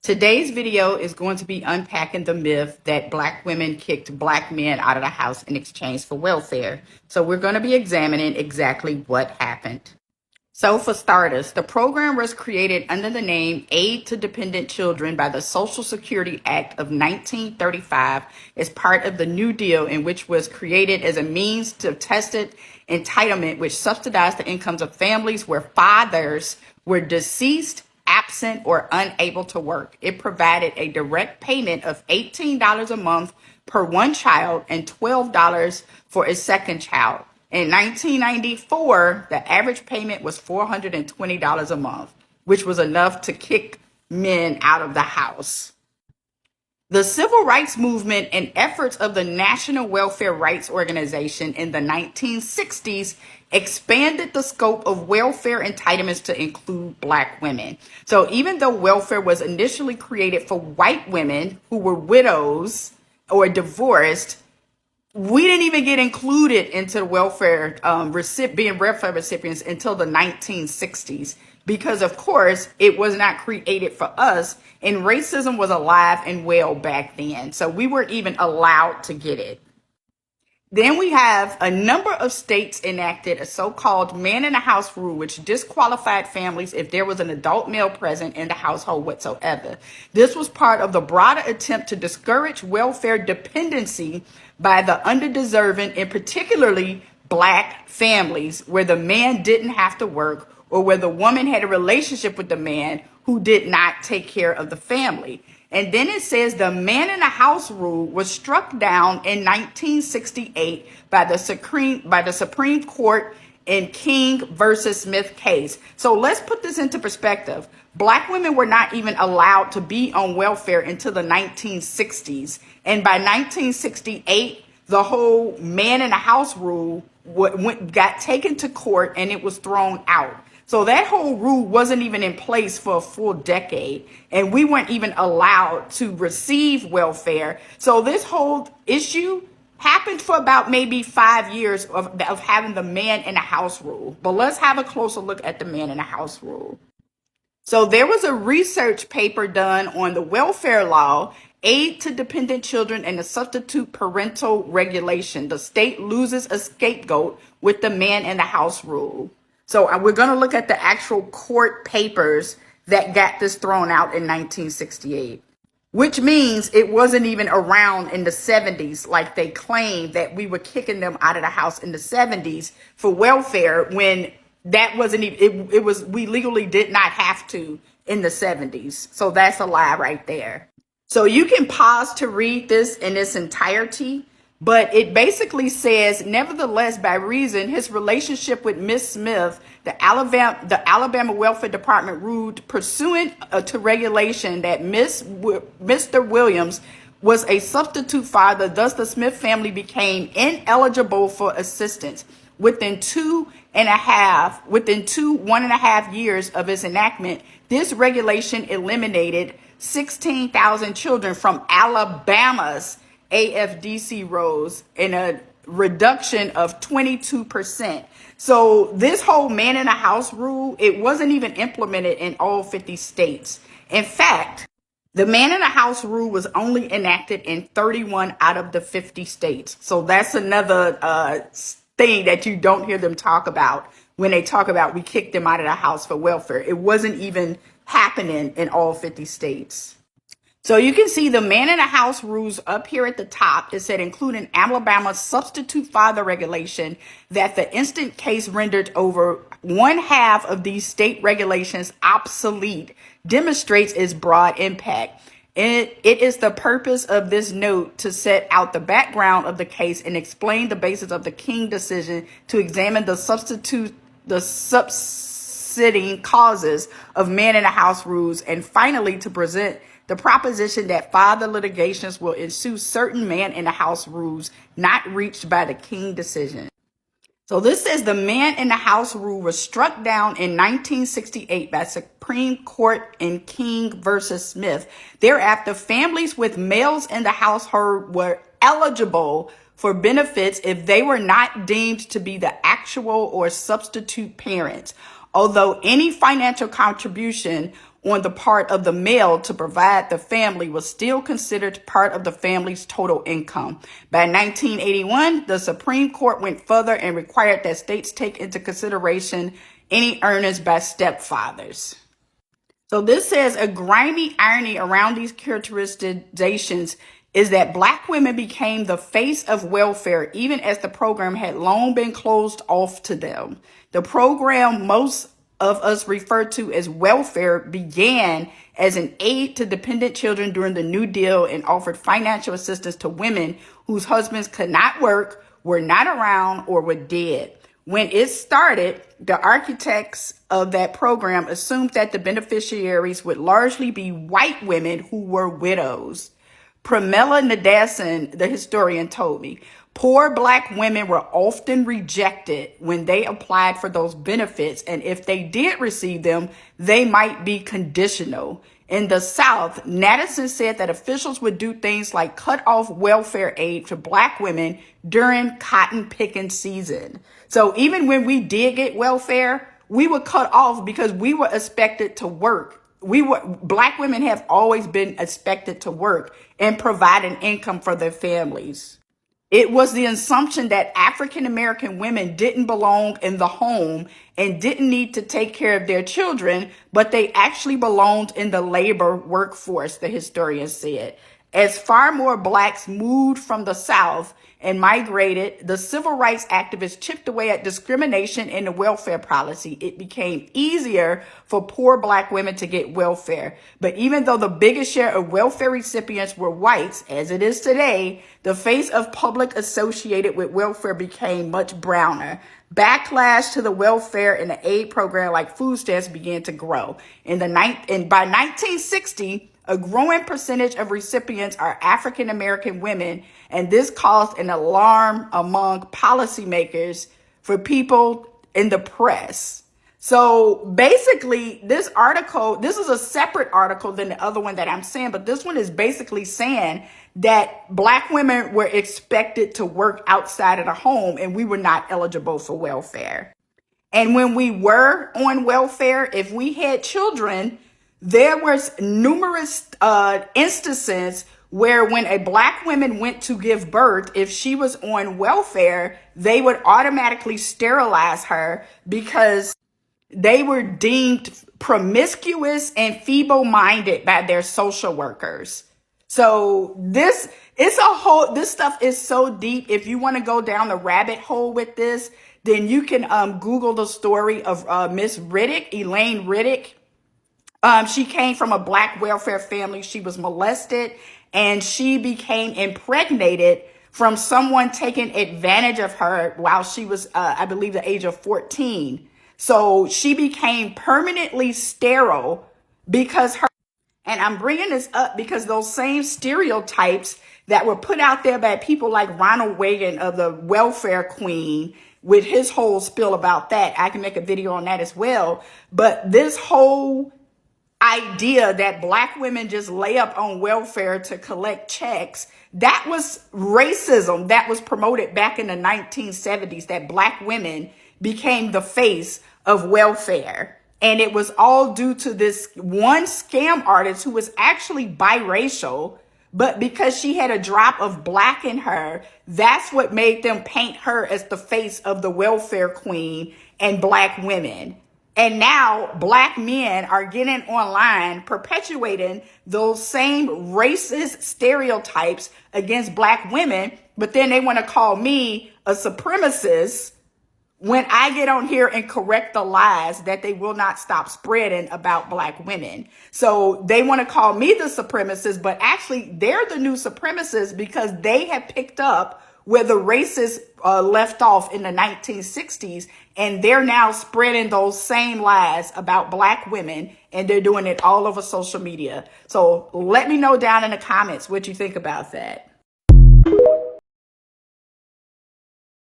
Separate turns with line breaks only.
Today's video is going to be unpacking the myth that Black women kicked Black men out of the house in exchange for welfare. So we're going to be examining exactly what happened. So for starters, the program was created under the name Aid to Dependent Children by the Social Security Act of 1935 as part of the New Deal, in which was created as a means to tested entitlement, which subsidized the incomes of families where fathers were deceased, absent, or unable to work. It provided a direct payment of $18 a month per one child and $12 for a second child. In 1994, the average payment was $420 a month, which was enough to kick men out of the house. The civil rights movement and efforts of the National Welfare Rights Organization in the 1960s expanded the scope of welfare entitlements to include Black women. So even though welfare was initially created for white women who were widows or divorced, we didn't even get included into the welfare being welfare recipients until the 1960s, because of course it was not created for us, and racism was alive and well back then, so we weren't even allowed to get it. Then we have a number of states enacted a so-called man in the house rule, which disqualified families if there was an adult male present in the household whatsoever. This was part of the broader attempt to discourage welfare dependency by the underdeserving, and particularly Black families where the man didn't have to work or where the woman had a relationship with the man who did not take care of the family. And then it says the man in the house rule was struck down in 1968 by the Supreme Court in King versus Smith case. So let's put this into perspective. Black women were not even allowed to be on welfare until the 1960s. And by 1968, the whole man in the house rule got taken to court and it was thrown out. So that whole rule wasn't even in place for a full decade, and we weren't even allowed to receive welfare. So this whole issue happened for about maybe 5 years of having the man in the house rule. But let's have a closer look at the man in the house rule. So there was a research paper done on the welfare law, Aid to Dependent Children, and the substitute parental regulation. The state loses a scapegoat with the man in the house rule. So we're going to look at the actual court papers that got this thrown out in 1968, which means it wasn't even around in the 70s like they claimed that we were kicking them out of the house in the 70s for welfare, when that wasn't even, it was, we legally did not have to in the 70s. So that's a lie right there. So you can pause to read this in its entirety. But it basically says, nevertheless, by reason his relationship with Miss Smith, the Alabama Welfare Department ruled pursuant to regulation that Mr. Williams was a substitute father. Thus, the Smith family became ineligible for assistance. Within 1.5 years of its enactment, this regulation eliminated 16,000 children from Alabama's AFDC rolls in a reduction of 22%. So this whole man in the house rule, it wasn't even implemented in all 50 states. In fact, the man in the house rule was only enacted in 31 out of the 50 states. So that's another thing that you don't hear them talk about when they talk about we kicked them out of the house for welfare. It wasn't even happening in all 50 states. So you can see the man in the house rules up here at the top. It said, including Alabama's substitute father regulation, that the instant case rendered over 1/2 of these state regulations obsolete, demonstrates its broad impact. It is the purpose of this note to set out the background of the case and explain the basis of the King decision, to examine the subsiding causes of man in the house rules, and finally to present the proposition that further litigations will ensue certain man in the house rules not reached by the King decision. So this says the man in the house rule was struck down in 1968 by Supreme Court in King versus Smith. Thereafter, families with males in the household were eligible for benefits if they were not deemed to be the actual or substitute parents, although any financial contribution on the part of the male to provide the family was still considered part of the family's total income. By 1981, the Supreme Court went further and required that states take into consideration any earnings by stepfathers. So this says a grimy irony around these characterizations is that Black women became the face of welfare, even as the program had long been closed off to them. The program most of us refer to as welfare began as an aid to dependent children during the New Deal and offered financial assistance to women whose husbands could not work, were not around, or were dead. When it started, the architects of that program assumed that the beneficiaries would largely be white women who were widows. Pramila Nadasan, the historian, told me, poor Black women were often rejected when they applied for those benefits, and if they did receive them, they might be conditional. In the South, Nadasan said that officials would do things like cut off welfare aid to Black women during cotton picking season. So even when we did get welfare, we were cut off because we were expected to work. Black women have always been expected to work and provide an income for their families. It was the assumption that African American women didn't belong in the home and didn't need to take care of their children, but they actually belonged in the labor workforce, the historian said. As far more Blacks moved from the South and migrated, the civil rights activists chipped away at discrimination in the welfare policy. It became easier for poor Black women to get welfare. But even though the biggest share of welfare recipients were whites, as it is today, the face of public associated with welfare became much browner. Backlash to the welfare and the aid program like food stamps began to grow. And by 1960, a growing percentage of recipients are African American women, and this caused an alarm among policymakers for people in the press. So basically, this article, this is a separate article than the other one that I'm saying, but this one is basically saying that Black women were expected to work outside of the home and we were not eligible for welfare. And when we were on welfare, if we had children, there was numerous instances where when a Black woman went to give birth, if she was on welfare, they would automatically sterilize her because they were deemed promiscuous and feeble-minded by their social workers. So this stuff is so deep. If you want to go down the rabbit hole with this, then you can Google the story of Miss Riddick, Elaine Riddick. She came from a Black welfare family. She was molested and she became impregnated from someone taking advantage of her while she was, I believe, the age of 14. So she became permanently sterile because and I'm bringing this up because those same stereotypes that were put out there by people like Ronald Reagan of the welfare queen with his whole spill about that. I can make a video on that as well. But this whole idea that Black women just lay up on welfare to collect checks, that was racism that was promoted back in the 1970s, that Black women became the face of welfare. And it was all due to this one scam artist who was actually biracial, but because she had a drop of Black in her, that's what made them paint her as the face of the welfare queen and Black women. And now Black men are getting online, perpetuating those same racist stereotypes against Black women. But then they want to call me a supremacist when I get on here and correct the lies that they will not stop spreading about Black women. So they want to call me the supremacist, but actually they're the new supremacists because they have picked up where the racists left off in the 1960s, and they're now spreading those same lies about Black women, and they're doing it all over social media. So let me know down in the comments what you think about that.